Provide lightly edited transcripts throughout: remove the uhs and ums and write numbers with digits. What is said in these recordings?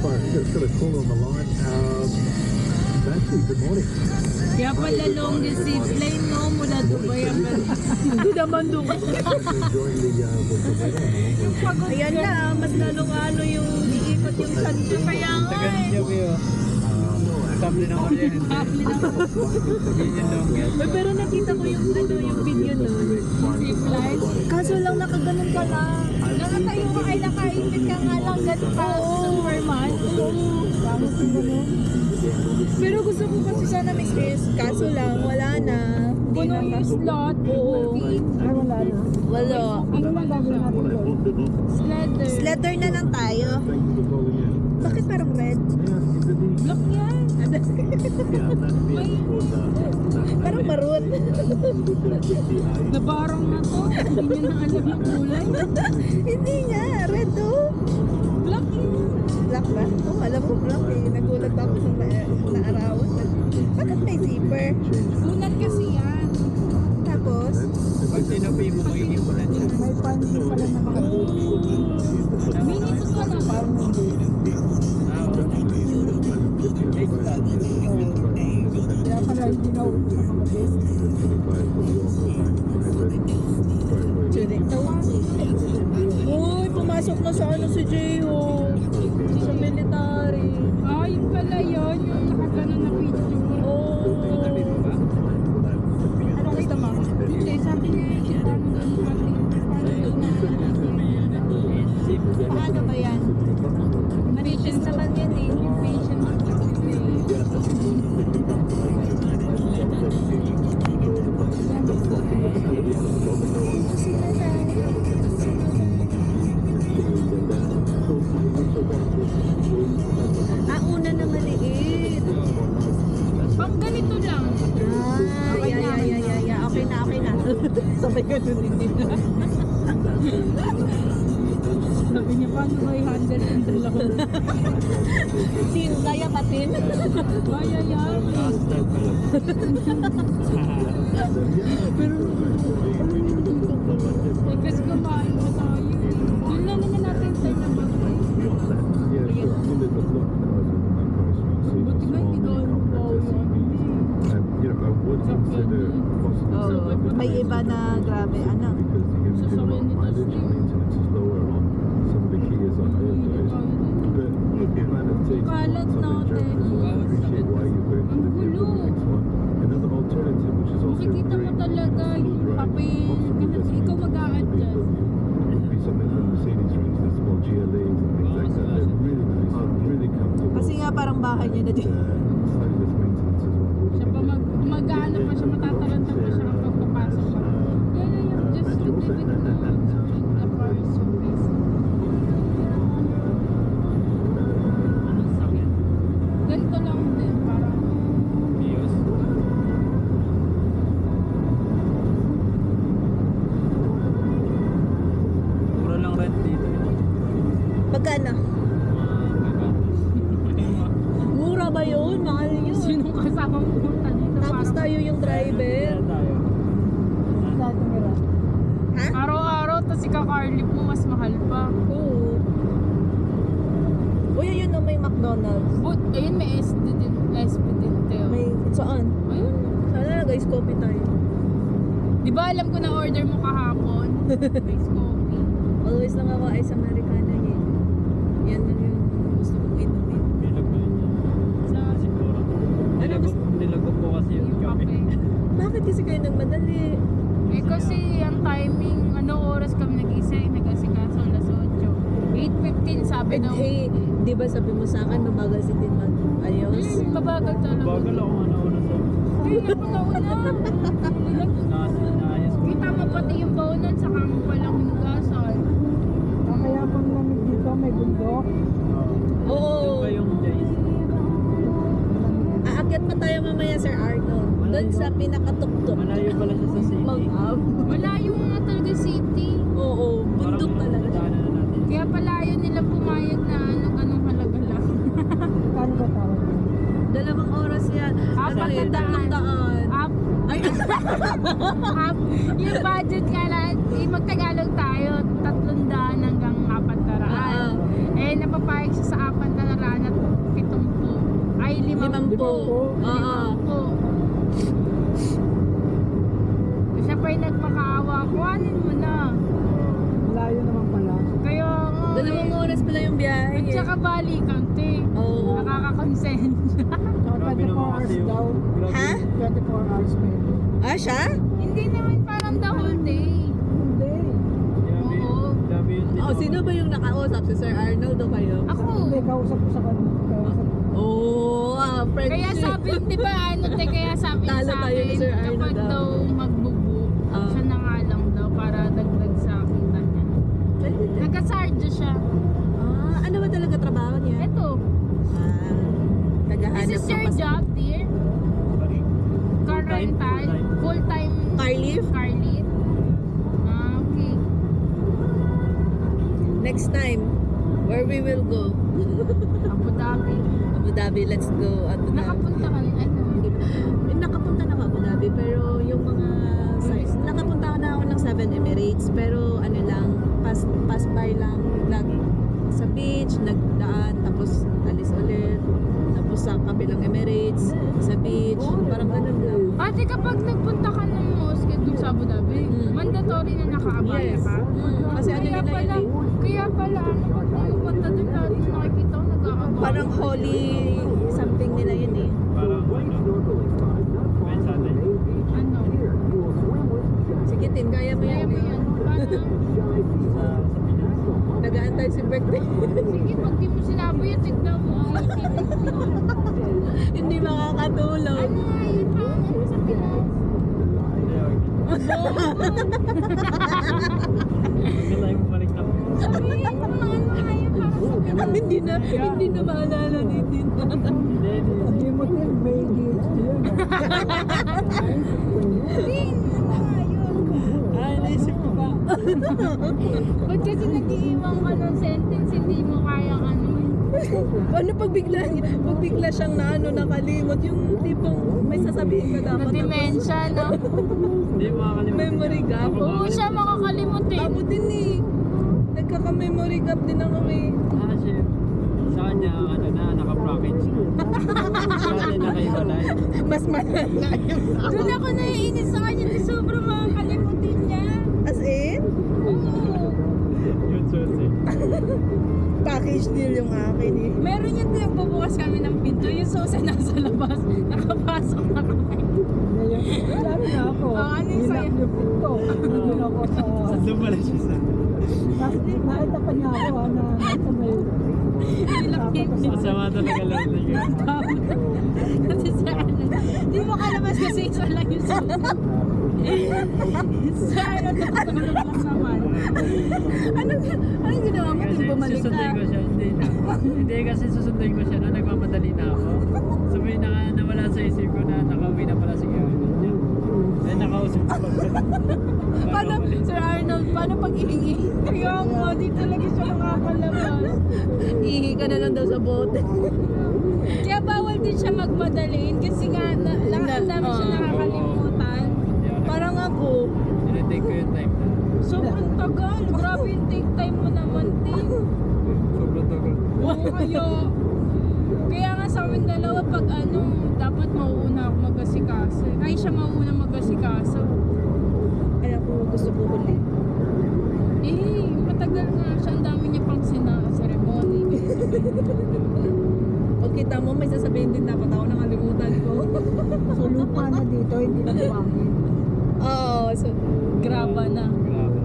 far. Just got a call on the line. Matthew, good morning. Kaya pala long distance plane, no? Mula Dubai hanggang hindi naman Dubai. Enjoying the weather. Ayan na, mas lalong ano yung iikot yung santo. Kaya nga eh. Kable na kuryente. Yun yung longest. Pero nakita ko yung ano, yung video nun. Zip line. Kaso lang nakaganon ka lang. Nakatayo ka ay nakaipit ka nga lang ganun pa Superman. Pero gusto ko kasi sana may space. Kaso lang, wala na. Puno yung slot. Oo. Ay, wala na. Wala. Ano ba gagawin natin doon? Sledder. Sledder na lang tayo. Bakit parang red? Black yan. Parang maroon. Na parang na to. Hindi niya na alam yung kulay. Hindi nga. Red to. Black yun. Black ba? Oo, alam ko black eh. Nagulat ako nung naarawan. Bakit may zipper? Sunat kasi yan. Tapos? Pag tinapay mo, magiging pala siya. May panty pala na mga mini to ka na parang hindi. Kaya pala hindi na ulit sa mga best. Uy, pumasok na sa ano si J.O. Sa military. Ah, yung pala yun. Yung nakagano na picture. Oo. Ano gusto mo? Hindi, sabi niya ano ba yan? Patience naman yan eh. Yung patience. Una na maliit. Pang ganito lang. Okay na. Sabay ka doon din. Sabi niya, paano ba i-handle yung dalawa? Kaya patin? Kaya yan. Pero, kasi kumain mo tayo. Yun lang naman natin sa naman. Buti nga hindi daw yung may iba na grabe, anak. Sasakyan nito kalat natin. Ang gulo. Makikita mo talaga yung papel. Ikaw mag-a-adjust. Kasi nga parang bahay niya na din. Siya pa mag-ano pa siya, matataranta pa siya kapag papasok pa. Just to give it to the person. Ganito lang din, parang Bios. Mura lang rent dito. Magkano? Mura ba yun? Mahal yun. Sinong kasama mo punta dito? Tapos tayo yung driver. Ha? Araw-araw, tapos ika-carlip mo, mas mahal pa. Oo. Uy, ayun na may McDonald's. But, ayun may SD din. SP din, Teo. May, saan? Ayun. Sana na guys, coffee tayo. Di ba alam ko na order mo kahapon? Guys, coffee. Always lang ako ice Americano eh. Yan lang yung gusto kong inumin. Bilag ba yun? Sa Siguro. Nilagop po kasi yung kape. Bakit kasi kayo nagmadali? Eh kasi ang timing, ano oras kami nag-isay, nag-asikaso, alas 8. 8:15 sabi daw. Eh, di ba sabi mo sa akin, mabagal si Tin mag-ayos? Mabagal talaga. Bagal ako una sa... Hindi na pa nauna. Naayos ko. Kita mo pati yung baunan, saka mo palang hinugasan. Kaya pang lamig dito, may bundok. Oo. Doon ba yung Jace? Aakyat pa tayo mamaya, Sir Arnold. Doon sa pinakatuktok. Malayo pala siya sa city. Mag-up. Malayo nga talaga city. Oo, bundok Parang talaga. daanan na natin. Kaya pala ayaw nila pumayag na anong halaga lang. Kano ba tawag yun? 2 oras yan. Apat na daan. Ay, up. Yung budget nga lang, magtagalog tayo, 300 hanggang 400. Eh, napapayag siya sa 400 Oo. Siya pa yung nagmakaawa. Kuhanin mo na. Malayo naman pala. Kaya nga. Dalawang oras pala yung biyahe. At saka balikan, te. Oo. Nakaka-consent. So, 24 hours daw. Ha? 24 hours pwede. Ah, siya? Hindi naman parang the whole day. Hindi. Oo. Grabe yun. Oh, sino ba yung nakausap? Si Sir Arnold o kayo? Ako. Hindi, kausap ko sa kanila. Kausap ko. Oo, friend. Kaya sabi, di ba, ano te, kaya sabi Talo sa tayo ni akin, Sir Arnold kapag daw. daw magbubu, Ah. siya na nga lang daw para dagdag sa kita niya. Nagka-sarja siya. Ah, ano ba talaga trabaho niya? Eto, Ah, tagahanap this is ng your pas- job, dear. Car Full-time, rental, full-time. full-time car leave? car leave. Ah, okay. Next time, where we will go? Abu Dhabi. Abu Dhabi, let's go. Abu Dhabi. Nakapunta ka ano? Nakapunta na ako Abu Dhabi, pero yung mga size, nakapunta na ako ng 7 Emirates, pero ano lang, pass by lang, sa beach, nagdaan, tapos alis ulit, tapos sa kabilang Emirates, sa beach, parang ganun lang. Ate, kapag nagpunta ka ng mosque dun sa Abu Dhabi, mandatory na nakaabaya Yes. ka? Kasi ano Kaya nila pala, yun eh. kaya pala, ano, pag pumunta dun natin nakikita ko nag-aabaya. Parang holy something nila yun eh. Parang may sa atin. Ano? Sige Tin, kaya mo Kaya yan mo eh. yan. Paano? Sa Pinas. Nag-aantay si birthday. Sige, pag di mo sinabi yun, tignan mo. Hindi makakatulog. Ano nga yun? Paano mo sa Pinas? Hindi, okay. Huwag na tayo bumalik na. Sabihin mo, ano nga yun? Para sa Pinas. hindi na maalala ni Tin. Hindi, Hindi mo din, may DHD yun. Sabihin mo, ano nga yun? Ay, naisip ko pa. Ba't kasi nag-iiwan ka ng sentence, hindi mo kayang ano? Ano pag bigla siyang nakalimot, yung tipong may sasabihin ka dapat. Na-dementia, no? Hindi makakalimutan. Memory gap. Ako Oo, siya makakalimutin. Ako din eh. Nagkaka-memory gap din ako eh. Ah, shit. Sa kanya, ano na, naka-package na. Sa atin, nakaiwalay. Mas malala yung Doon ako naiinis sa kanya, di sobrang makakalimutin niya. As in, Oo. Yun, susi. package deal yung akin eh. Meron yan din, bubukas kami ng pinto, yung susi nasa labas, nakapasok na kami. Ngayon, na ako. Ah, ano yung Hinap sa'yo? yung pinto. Hindi na ako sa... Doon pala siya sa... Tapos nakita pa niya ako na nasa may... Masama talaga lang niya. Kasi sa ano, di mo kalabas kasi isa lang yung susi. Sa ano, natutulog lang naman. Anong ginawa mo? Kasi Yung bumalik ka. susunduin ko siya, hindi na. Hindi kasi susunduin ko siya na nagmamadali na ako. Sabi nawala sa isip ko na nakauwi na pala si Arnold niya. Eh nakausap ko pa. Paano, Sir Arnold, paano pag ihingi? Kaya nga, dito lagi siya makakalabas. Ihi ka na lang daw sa bote. Kaya bawal din siya magmadaliin kasi nga, ang dami siya nakakalimutan. Parang ako. Tinitake ko yung time na. Sobrang tagal. Grabe yung take time mo naman, Ting. Sobrang tagal. Oo, kaya nga sa amin dalawa, pag ano, dapat mauuna ako mag-asikaso. Ay, siya mauuna mag-asikaso. Ay ako, gusto ko huli. Eh, matagal nga siya. Ang dami niya pang ceremony. Pag kita mo, may sasabihin din dapat ako nakalimutan ko. So, lupa na dito, hindi na buwangin. Oo, so, Graba na. Grabe.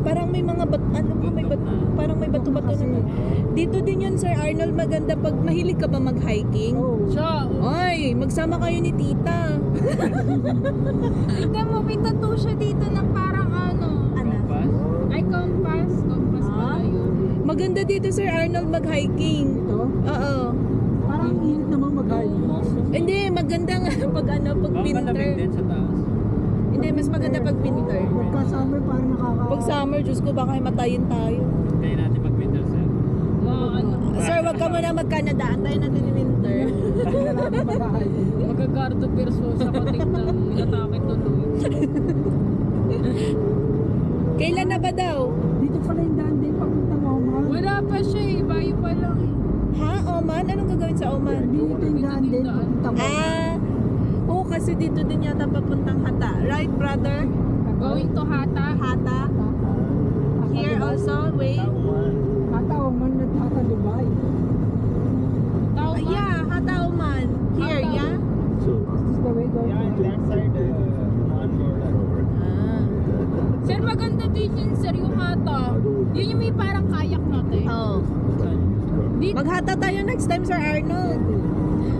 parang may mga parang may bato-bato na. Dito din yun, Sir Arnold, maganda pag mahilig ka ba mag-hiking? Oh. Siya, Ay, magsama kayo ni Tita. tignan mo, may tattoo siya dito na parang ano. Compass? Ay, compass. Compass pala yun. Maganda dito, Sir Arnold, mag-hiking. Ito, Oo. parang init naman mag-hiking. Hindi, maganda nga pag pag Baka malamig din winter. sa taas. Hindi, mas maganda pag winter. Pagka summer, parang Pag summer, Diyos ko, baka matayin tayo. Kaya natin mag-winter sir. Mga ano. Sir, wag ka muna mag-Canada. Antayin natin yung winter. Magagardo persos ako tignan. Inatake tuloy. Kailan na ba daw? Dito pala yung daan din, papunta mo, Wala pa siya eh. Bayo pa lang eh. Ha? Oman? Anong gagawin sa Oman? Dito yung Oo, kasi dito din yata papuntang Hata. Right, brother? Going to Hata. Hata. Here also, wait. Hata Oman at Hata Dubai. Tao ba? Yeah, Hata Oman. Here, Hata. yeah? So, This is the way going. yeah, in that side, one border over. Ah. Sir, maganda din yun, sir, yung Hata. Yun yung may parang kayak natin. Oh. Dito. Maghata tayo next time, Sir Arnold.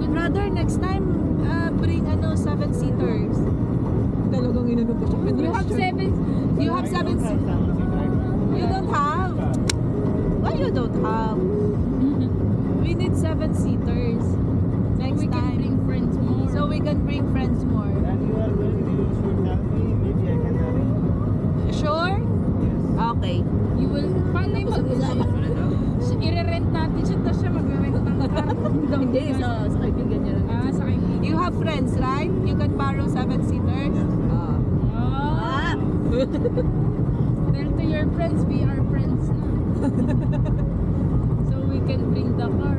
Brother, next time, bring 7-seaters. Talagang inano pa siya. You have 7. You have 7 You don't have? Why you don't have? We need 7-seaters. Next We can time. bring friends more. So we can bring friends more. When you are going, you should tell me. Maybe I can arrange. Sure? Okay. You will, paano yung i-rent natin siya, tapos siya mag-rent ng car. Hindi, sa kaibigan niya lang. Ah, sa kaibigan. You have friends, right? You can borrow 7-seaters? Ah. Ah. Tell to your friends, be our friends na. So we can bring the car.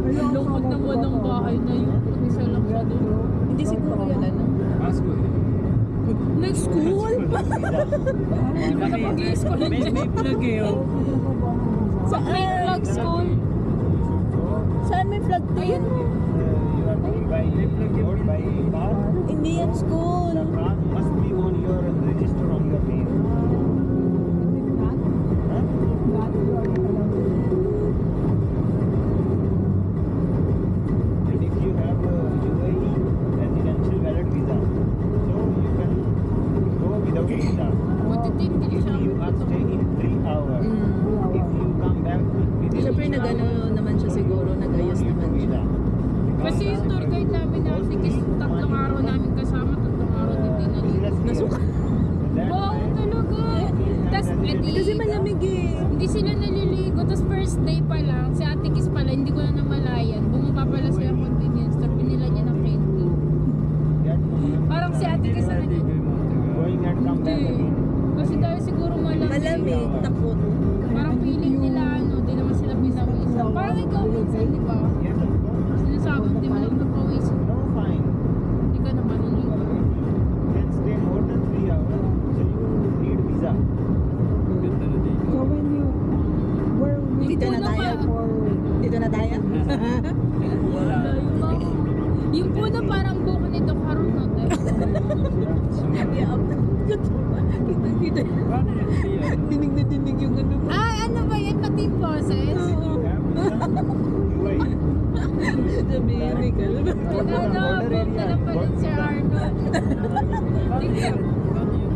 Ang lungkot naman ng bahay na yun. Isa lang siya doon. Hindi siguro yan, ano? Pasko eh. Next school? Mag-i-school May vlog eh oh. Sa Great Flag School. Saan may flag din? You are going by road, by car. Hindi yan school. The car must be on your register on your name. Huh? And if you have a UAE residential valid visa, so you can go without visa. Buti din din If siya. you are staying in 3 hours, if you come back within Siyempre 3 nag-ano hours, naman siya siguro, nag-ayos you naman need siya. visa. Kasi yung tour guide namin natin, kasi 3 araw namin kasama, 3 araw din dinaligo. Nasuka. Wow, talaga. Tapos, Kasi malamig eh. hindi sila naliligo. Tapos first day pa lang, si Ate Kiss pala, hindi ko na namalayan. Bumaba pala sila convenience store, pinila niya ng candy. Parang si Ate Kiss na nag- Going and come back Hindi. again. Kasi dahil siguro malamig. Malamig, takot. Parang feeling nila, di naman sila pinawisan. Parang ikaw minsan, di ba? Yes, of course. Sinasabi, di mo lang napawisan. No fine. Hindi ka naman naliligo. You can stay more than 3 hours, so you need visa. Ganda na dito. So when you, where we Dito na Puno tayo. pa- for, Dito na tayo. Wala. Yung puno parang buko nito karon no te. Yeah. Kita. Paano yan? Hindi yan. Dinig na dinig yung ano. Ano ba yan? Pati yung boses? UAE. Sabihin, may kalab. Pinanabog na lang pala si Arnold. Paano yan? Paano yun?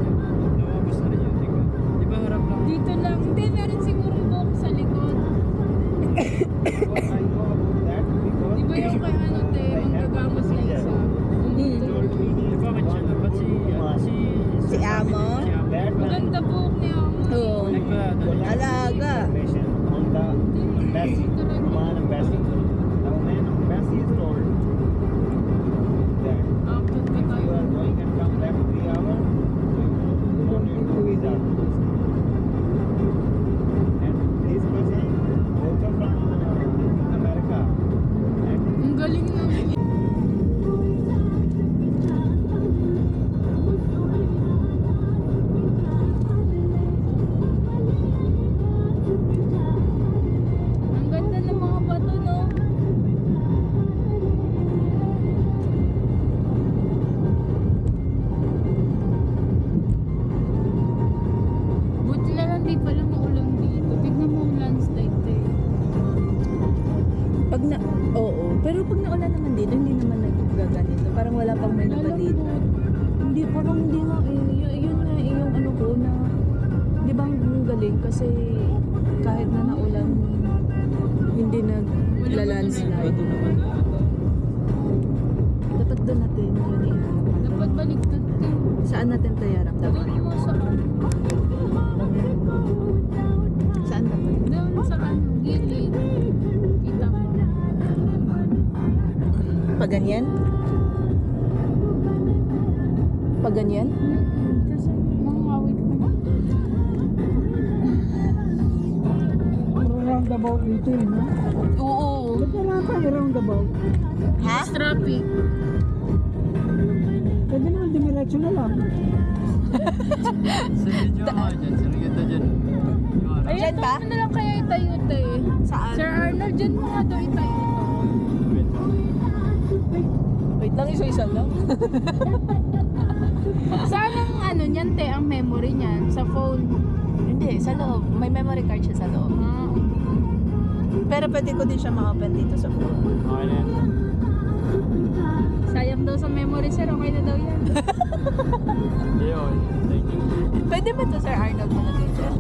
Lumabas na rin yun. Di ba harap lang? Dito lang. Hindi, meron sigurong buhok sa likod. I know about that because Di ba yung kay ano te, manggagamos na isa? told me Di ba siya? Ba't Si Amo? Si Amo. that Maganda buhok niya ako. Oo. Alaga. information on the embassy, Oman embassy. The Oman embassy is told that Akit ka if you tayo. are going and come back 3 hours, so you don't need no visa. And this person also from America. And Ang galing naman. Ang ganda ng mga bato, no? Buti na lang di pala maulan dito. Tignan mo ang landslide eh. Pag na, oo. Pero pag naulan naman dito, hindi naman nagaganito. Parang wala pang may nabalita. Hindi, parang hindi nga eh. Yun nga eh, yung ano ko na, di ba ang galing? Kasi kahit na naulan, hindi nagla-landslide. Dapat doon natin yun eh. Dapat baliktad din. Saan natin tayarak dapat? Doon mo sa Saan dapat? doon sa gilid. Kita mo. Pag ganyan? Pag ganyan? Kasi mga awit pa na. roundabout dito, no? Oo. Ba't wala pa yung roundabout? Ha? It's traffic. Pwede naman dumiretso na lang. Sa video ako dyan, sir. Ganda dyan. Yung araw. Ayan, Diyan ba? doon na lang kaya itayo tayo. Saan? Sir Arnold, dyan mo nga daw itayo to. Wait lang, isa-isa lang. Saan ang ano niyan, te, ang memory niyan? Sa phone. Hindi, sa loob. May memory card siya sa loob. Ah, Pero pwede ko din siya ma-open dito sa phone. Okay na yan. sayang daw sa memory, sir. Okay na daw yan. Hindi, okay. Thank you. Pwede ba to, Sir Arnold, malagay dyan?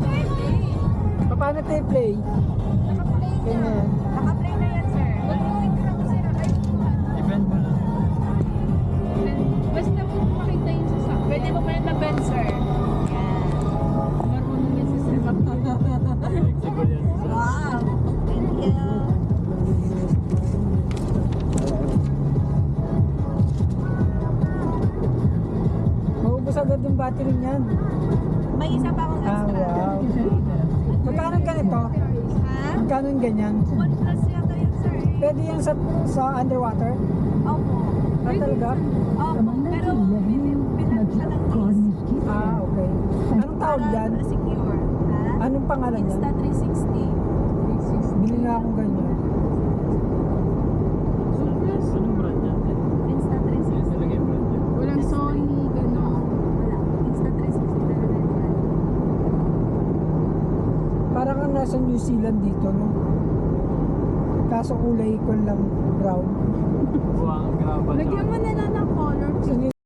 Paano tayo play? Nakaplay na. Ganyan. Naka-play na yan, sir. Huwag mo i-crop, sir. Ay, Event mo lang. basta mo makita yung sasakyan. Pwede mo pa rin na-bend, sir. Yan. Marunong yan si sir. Flexible yan. Wow! Thank you. Maubos agad yung battery niyan. May isa pa akong Ah, extra. wow. Magkano ganito? Ha? Magkano yung ganyan? 1 plus yata yun, sir. Pwede yan sa underwater? Opo. Ah, talaga? Opo. Pero bilang siya ng case. Ah, okay. Anong tawag yan? Para secure. Ha? Anong pangalan yan? Insta360. Bili nga akong ganyan. Anong brand yan? Insta360. Yan talaga yung brand yan. Walang Sony, gano'n. Wala. Insta360 talaga yan. Parang kang nasa New Zealand dito, no? Kaso kulay ko lang brown. Buwang graba. Lagyan mo na lang ng color. Sa New